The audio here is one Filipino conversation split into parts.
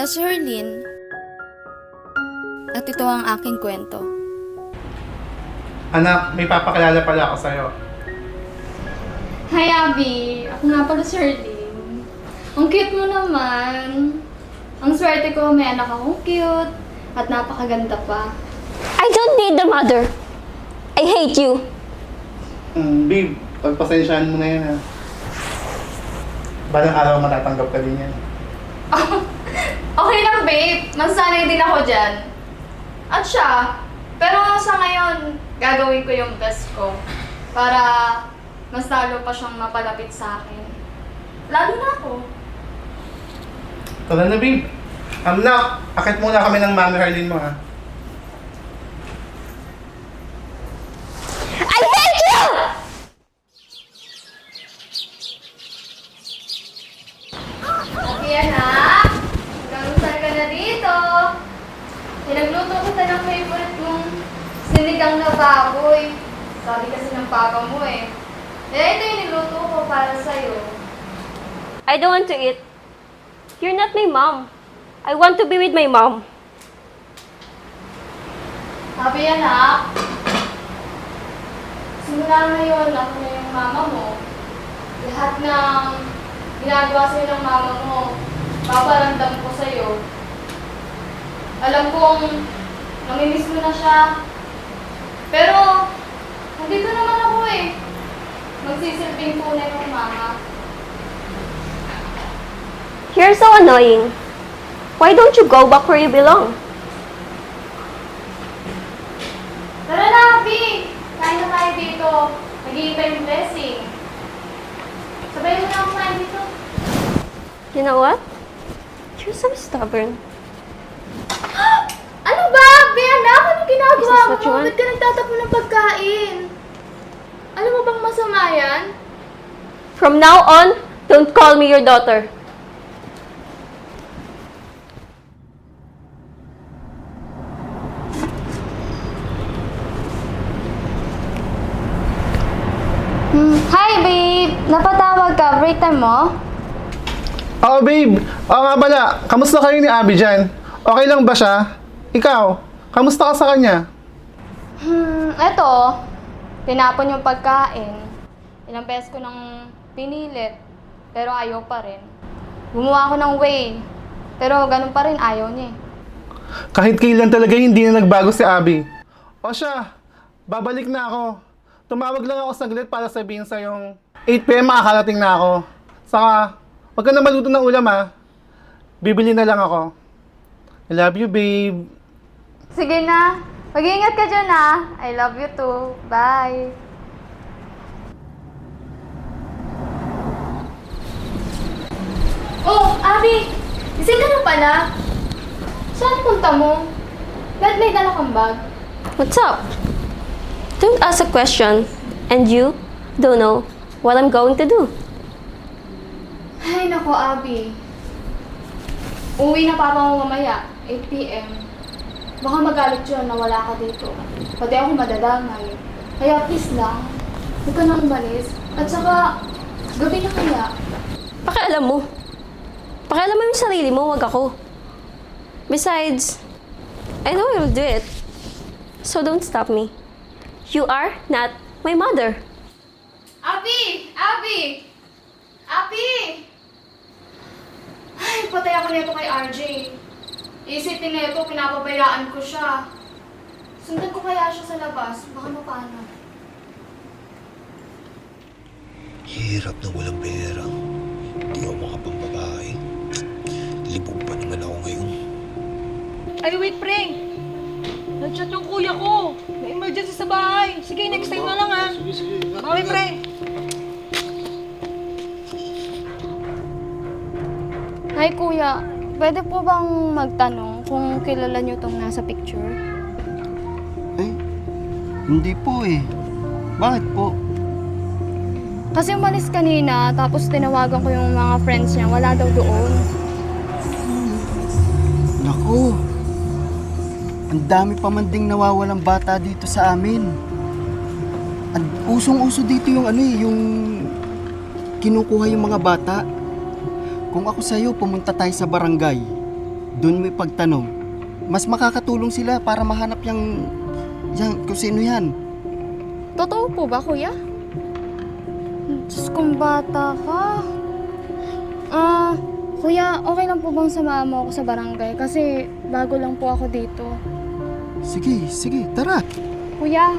pala si Herlin at ito ang aking kwento. Anak, may papakilala pala ako sa'yo. Hi, Abby! Ako nga pala si Herlin. Ang cute mo naman. Ang swerte ko, may anak akong cute at napakaganda pa. I don't need the mother. I hate you. Babe, pagpasensyahan mo na yan ha. Balang araw matatanggap ka din yan. Okay lang, babe. Masanay din ako dyan. At siya, pero sa ngayon, gagawin ko yung best ko para mas lalo pa siyang mapalapit sa akin. Lalo na ako. Tara na, babe. Nak, akit muna kami ng mami Herlin mo ha. I hate you! Okay, anak. Kamusta ka na dito? Pinagluto ko sa ng favorite mong sinigang na baboy. Sabi kasi ng papa mo eh. Ito yung niluto ko para sa'yo. I don't want to eat. You're not my mom. I want to be with my mom. Sabi anak, simula ngayon ako na yung mama mo. Lahat ng ginagawa sa'yo ng mama mo, paparamdam ko sa'yo. Alam kong namimiss mo na siya. Pero, nandito naman ako eh. Magsisilbing tunay ng mama. You're so annoying. Why don't you go back where you belong? Tara na, Abby! Kain na tayo dito. Nag-iintay yung blessing. Sabayin mo na ako kain dito. You know what? You're so stubborn. Ano ba? Abby, anak? Anong ginagawa Is this what you mo? want? Ba't ka nagtatapon ng pagkain? Alam mo bang masama yan? From now on, don't call me your daughter. Hi, babe! Napatawag ka. Break time mo? Oo, babe. Oo nga pala. Kamusta kayo ni Abby dyan? Okay lang ba siya? Ikaw, kamusta ka sa kanya? Eto. Tinapon yung pagkain. Ilang beses ko nang pinilit. Pero ayaw pa rin. Gumawa ako ng way. Pero ganun pa rin, ayaw niya eh. Kahit kailan talaga hindi na nagbago si Abby. O siya, babalik na ako. Tumawag lang ako saglit para sabihin sa yung 8 PM makakarating na ako. Saka, wag ka na maluto ng ulam ha. Bibili na lang ako. I love you, babe. Sige na. Mag-iingat ka dyan ah. I love you too. Bye. Oh, Abby! Gising ka na pala. Saan punta mo? Ba't may dala kang bag? What's up? Don't ask a question. And you don't know what I'm going to do. Ay, nako, Abby. Uwi na papa mo mamaya, 8 PM. Baka magalit yun na wala ka dito. Pati ako madadamay. Kaya please lang, huwag ka nang umalis. At saka, gabi na kaya. Pakialam mo. Pakialam mo yung sarili mo, wag ako. Besides, I know you'll do it. So don't stop me. You are not my mother. Abby! Abby! Abby! Ay, patay ako nito kay RJ. Isipin na ito, pinapabayaan ko siya. Sundan ko kaya siya sa labas, baka mapano. Hirap na walang pera. Hindi ako makapambabae. Libog pa naman ako ngayon. Ay, wait, pre! Nag-chat yung kuya ko. May emergency sa bahay. Sige, next time na lang, ha? Sige. Bye, pre! Hi, kuya. Pwede po bang magtanong kung kilala niyo tong nasa picture? Eh, hindi po eh. Bakit po? Kasi umalis kanina, tapos tinawagan ko yung mga friends niya. Wala daw doon. Naku, ang dami pa man ding nawawalang bata dito sa amin. At usong-uso dito yung yung kinukuha yung mga bata. Kung ako sa'yo, pumunta tayo sa barangay. doon mo ipagtanong, mas makakatulong sila para mahanap yung kung sino yan. Totoo po ba, kuya? Diyos kong bata ka. Kuya, okay lang po bang samahan mo ako sa barangay? Kasi bago lang po ako dito. Sige, tara. Kuya,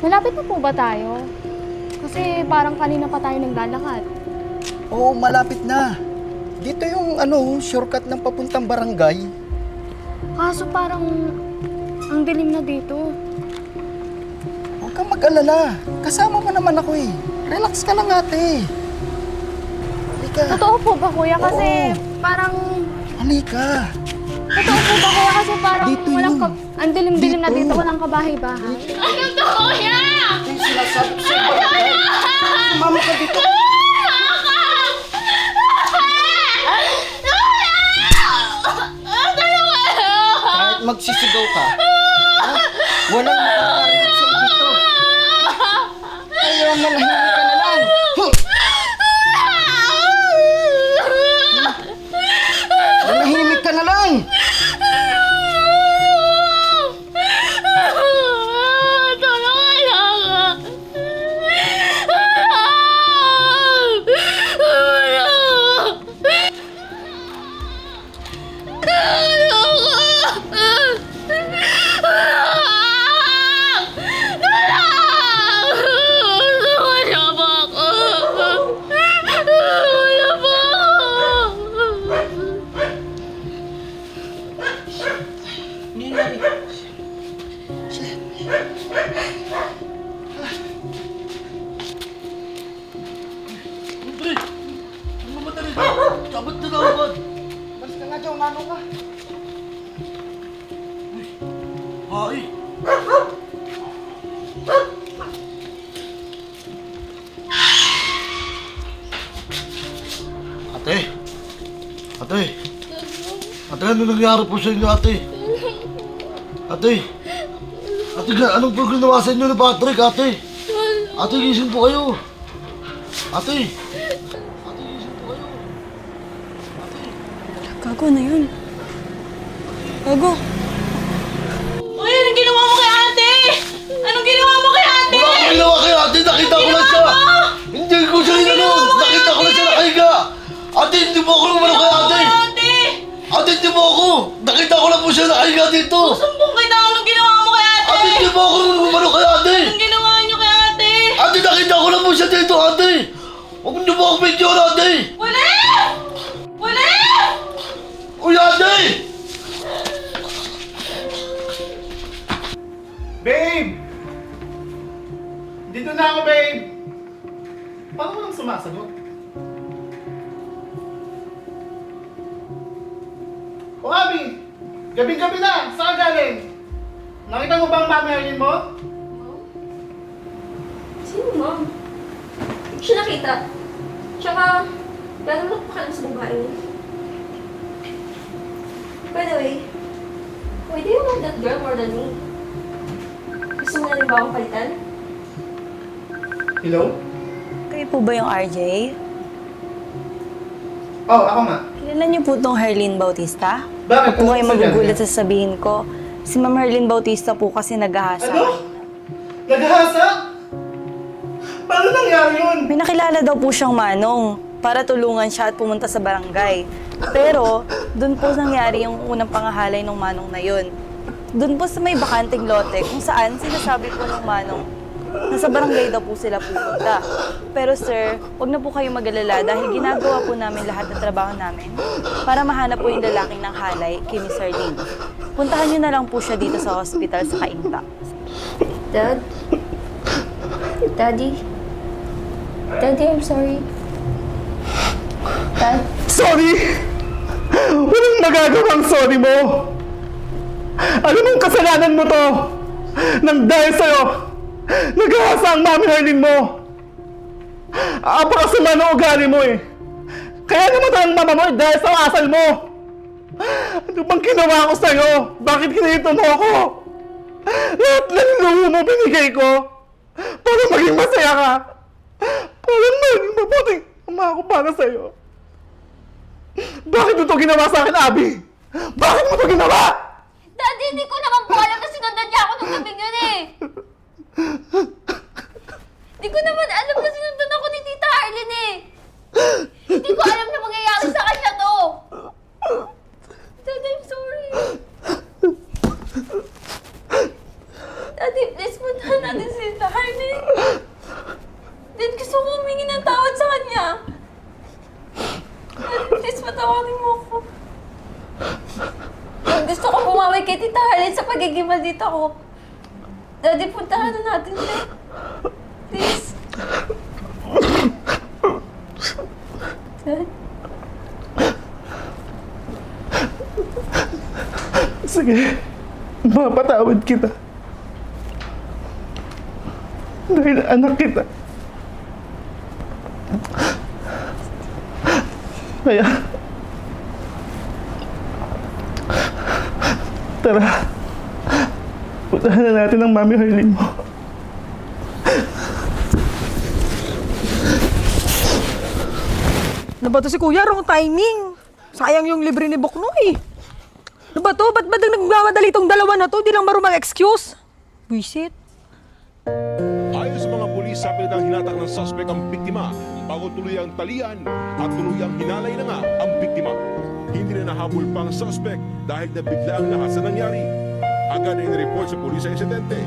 malapit na po ba tayo? Kasi parang kanina pa tayo naglalakad. Oo, malapit na. Dito yung shortcut ng papuntang barangay. Kaso parang ang dilim na dito. Huwag kang mag-alala. Kasama mo naman ako eh. Relax ka lang ate. Halika. Totoo po ba, kuya? Kasi Oo. parang... Halika. Totoo po ba, kuya? Kasi parang Dito walang... yun. Ang dilim-dilim na Dito. dito, walang kabahay-bahay. Ano to, kuya? Ito yung sinasabi ko sa'yo. barangay. Sumama ka dito. Kahit magsisigaw ka, walang makakarinig sa'yo dito. Kaya manahimik ka na lang. Manahimik ka na lang. Tulungan ako! Balis ka nga dyan, ano ka? Ate! Ate! Ate, ano nangyari po sa inyo, ate? Ate! Ate, anong po ginawa sa inyo ni Patrick, ate? Ate, gising po kayo! Ate! Ate, gising po kayo! Ate! Gago na yun. Gago. Uy, anong ginawa mo kay ate? Anong ginawa mo kay ate? Wala akong ginawa kayo, ate! Nakita ko lang siya! Hindi ko siya ginanoon! Nakita ko lang siya nakahiga! Ate, hindi mo ako lumano kay ate! Ate! Ate, hindi mo ako! Nakita ko lang po siya nakahiga dito! Sumbong kita, anong ginawa mo kay ate? Ate, hindi mo ako lumano kay ate! Anong ginawa niyo kay ate? Ate, nakita ko lang po siya dito, ate! Huwag niyo po ako video, ate! Wala! Wala! Uy, ate! Babe! Dito na ako, babe! Paano mo lang sumasagot? O Abby! Gabing-gabi na! Saan ka galing? Nakita mo bang mami Arlene mo? Sino, ma'am? Hindi ko siya nakita. Tsaka, lalo pa ka sa babae niya. By the way, why do you love that girl more than me? Gusto mo na rin ba akong palitan? Hello? Kayo po ba yung RJ? Oh, ako nga. Kilala niyo po tong Herlene Bautista? Bakit? Kung kayo Ano magugulat sa sa sabihin ko, si Ma'am Herlene Bautista po kasi naghahasa. Ano? Naghahasa? Paano nangyari yun? May nakilala daw po siyang manong para tulungan siya at pumunta sa barangay. Pero, doon po nangyari yung unang pangahalay ng manong na yun. Doon po sa may bakanting lote kung saan sinasabi po ng manong nasa barangay daw po sila pupunta. Pero sir, wag na po kayo mag-alala dahil ginagawa po namin lahat ng trabaho namin para mahanap po yung lalaking ng halay kay Miss Arlene. Puntahan niyo na lang po siya dito sa hospital sa Kainta. Dad? Daddy? Daddy, I'm sorry. Dad? Sorry! Walang magagawang sorry mo! Alam mong kasalanan mo to! Nang dahil sa'yo, naghahasa ang mami Arlene mo! Apakasama ng ugali mo eh! Kaya namatay ang mama mo eh dahil sa asal mo! Ano bang ginawa ko sa'yo? Bakit kinito mo ako? Lahat ng luho mo binigay ko para maging masaya ka! Para maging mabuting ama ako para sa'yo! Bakit mo ito ginawa sa akin, Abby? Bakit mo ito ginawa? Daddy, hindi ko naman po alam na sinundan niya ako nung gabing yun eh. Hindi ko naman alam na sinundan ako ni Tita Arlene eh. Hindi ko alam na mangyayari sa kanya to. Daddy, I'm sorry. Daddy, please puntahan natin si Tita Arlene. Dad, gusto ko humingi ng tawad sa kanya. Daddy, please patawarin mo ako. Gusto ko bumawi kay Tita Arlene sa pagiging maldita ko. Daddy, puntahan na natin siya. Please. Dad? Sige, mapatawad kita. Dahil anak kita. Kaya, tara, puntahan na natin ang Mami Harleen mo. Ano ba to si Kuya? Wrong timing. Sayang yung libre ni Boknoy. Ano ba to? Ba't nagmamadali itong dalawa na to? Di lang marunong mag-excuse. Buisit. Ayon sa mga pulis, sa pinatang hinatak ng suspect ang biktima bago tuluyang talian at tuluyang hinalay na nga ang biktima. Hindi na nahabol pa ang suspect dahil nabigla ang lahat sa nangyari. Agad ay nireport sa pulis sa insidente